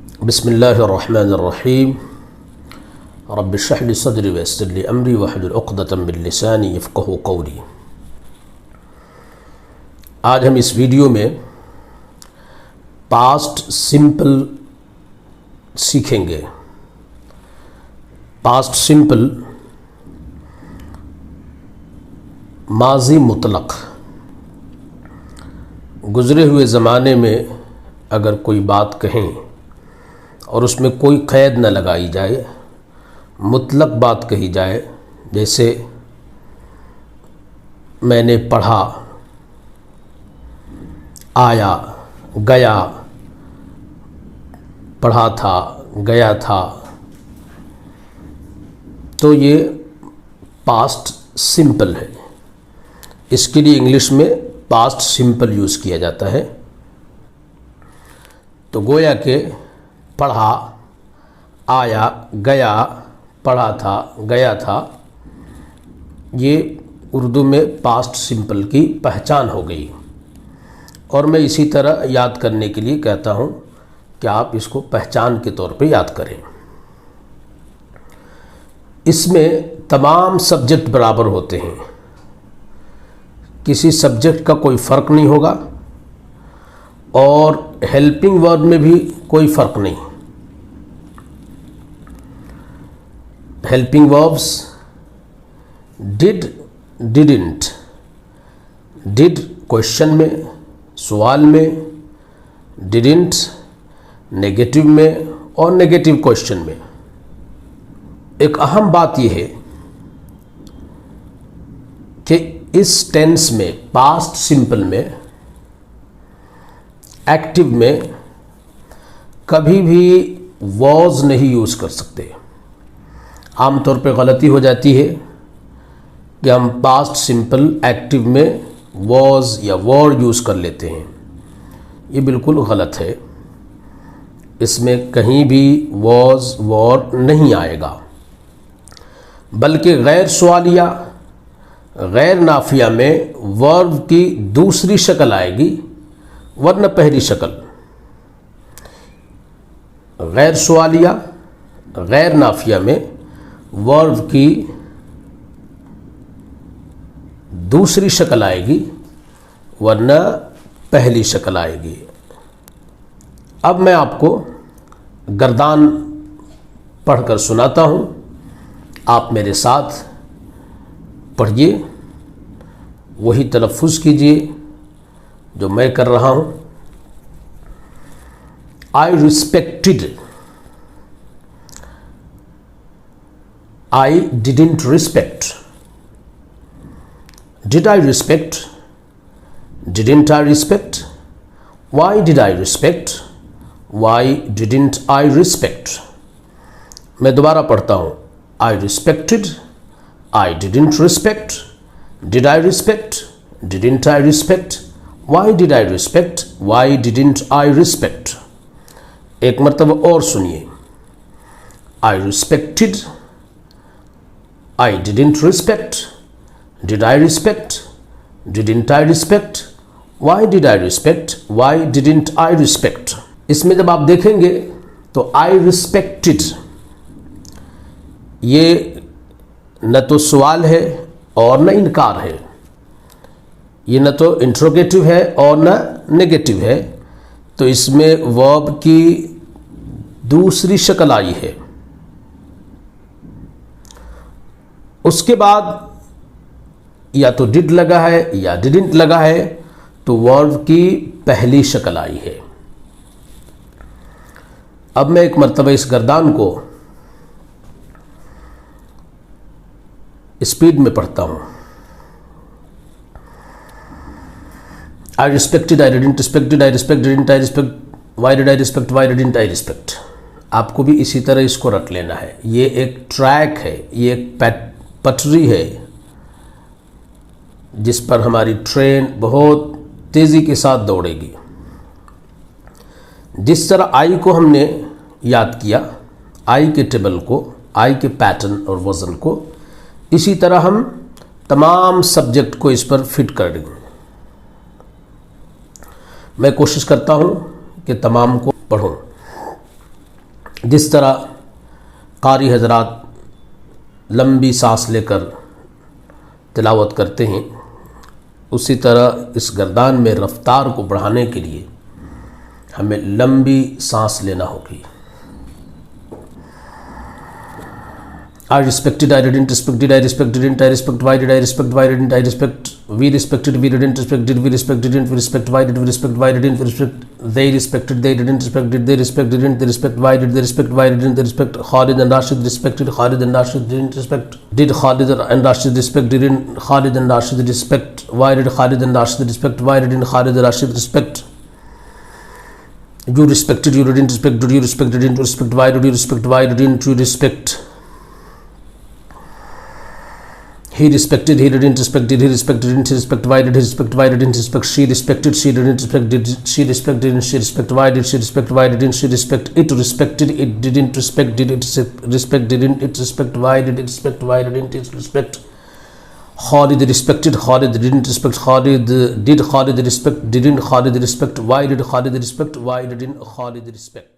बिस्मिल्लाहिर्रहमानिर्रहीम। रब्बि इश्रह ली सदरी वयस्सिर ली अमरी वहलुल उक़दतम मिन लिसानी यफ़क़हू क़ौली। आज हम इस वीडियो में पास्ट सिंपल सीखेंगे। पास्ट सिंपल माज़ी मुतलक़, गुज़रे हुए ज़माने में अगर कोई बात कहें और उसमें कोई क़ैद न लगाई जाए, मुतलक़ बात कही जाए, जैसे मैंने पढ़ा, आया, गया, पढ़ा था, गया था, तो ये पास्ट सिंपल है। इसके लिए इंग्लिश में पास्ट सिंपल यूज़ किया जाता है। तो गोया के पढ़ा, आया, गया, पढ़ा था, गया था, ये उर्दू में पास्ट सिंपल की पहचान हो गई। और मैं इसी तरह याद करने के लिए कहता हूँ कि आप इसको पहचान के तौर पे याद करें। इसमें तमाम सब्जेक्ट बराबर होते हैं, किसी सब्जेक्ट का कोई फ़र्क नहीं होगा और हेल्पिंग वर्ब में भी कोई फ़र्क नहीं। Helping verbs did, didn't, did question में, सवाल में, डिडंट नेगेटिव में और नेगेटिव क्वेश्चन में। एक अहम बात यह है कि इस टेंस में, पास्ट सिंपल में, एक्टिव में कभी भी वॉज नहीं यूज़ कर सकते। आमतौर पे गलती हो जाती है कि हम पास्ट सिंपल एक्टिव में वॉज या वर यूज़ कर लेते हैं। ये बिल्कुल गलत है। इसमें कहीं भी वॉज वर नहीं आएगा, बल्कि गैर सवालिया, गैर नाफिया में वर्ब की दूसरी शक्ल आएगी वरना पहली शक्ल। गैर सवालिया, गैर नाफिया में वर्ब की दूसरी शक्ल आएगी वरना पहली शक्ल आएगी। अब मैं आपको गर्दान पढ़कर सुनाता हूँ, आप मेरे साथ पढ़िए, वही तलफ़ुज़ कीजिए जो मैं कर रहा हूँ। आई respected, I didn't respect. Did I respect? Didn't I respect? Why did I respect? Why didn't I respect? मैं दोबारा पढ़ता हूँ। I respected. I didn't respect. Did I respect? Didn't I respect? Why did I respect? Why didn't I respect? एक मरतबा और सुनिए। I respected. I didn't respect. Did I respect? Didn't I respect? Why did I respect? Why didn't I respect? इसमें जब आप देखेंगे तो I respected, ये न तो सवाल है और न इनकार है, ये न तो इंट्रोगेटिव है और न नेगेटिव है, तो इसमें वर्ब की दूसरी शक्ल आई है। उसके बाद या तो डिड लगा है या डिडंट लगा है, तो वर्ब की पहली शक्ल आई है। अब मैं एक मरतबा इस गर्दान को स्पीड में पढ़ता हूं। I respected, I didn't respected, I respect, didn't I respect, why did I respect, why didn't I respect. आपको भी इसी तरह इसको रट लेना है। ये एक ट्रैक है, ये एक पटरी है जिस पर हमारी ट्रेन बहुत तेज़ी के साथ दौड़ेगी। जिस तरह आई को हमने याद किया, आई के टेबल को, आई के पैटर्न और वज़न को, इसी तरह हम तमाम सब्जेक्ट को इस पर फिट कर देंगे। मैं कोशिश करता हूँ कि तमाम को पढ़ूँ। जिस तरह कारी हजरात लंबी सांस लेकर तिलावत करते हैं, उसी तरह इस गर्दान में रफ्तार को बढ़ाने के लिए हमें लंबी सांस लेना होगी। I respected, I didn't respect, did I respect, didn't I respect, why did I respect, why didn't I respect, we respected, we didn't respect, did we respect, didn't we respect, why did we respect, why didn't we respect, they respected, they didn't respect, did they respect, didn't they respect, why did they respect, why didn't they respect, Khalid and Rashid respected, Khalid and Rashid didn't respect, did Khalid and Rashid respect, didn't Khalid and Rashid respect, why did Khalid and Rashid respect, why didn't Khalid and Rashid respect, you respected, you didn't respect, did you respect, didn't you respect, why did you respect, why didn't you respect, he respected, he didn't respect, did he respect, didn't he respect, why did he respect, why didn't he respect, she respected, she didn't respect, did she respect, didn't she respect, why did she respect, why didn't she respect, it respected, it didn't respect, did it respect, didn't it respect, why did it respect, why didn't it respect, Khalid respected, Khalid didn't respect, Khalid did Khalid respect, didn't Khalid respect, why did Khalid respect, why didn't Khalid respect.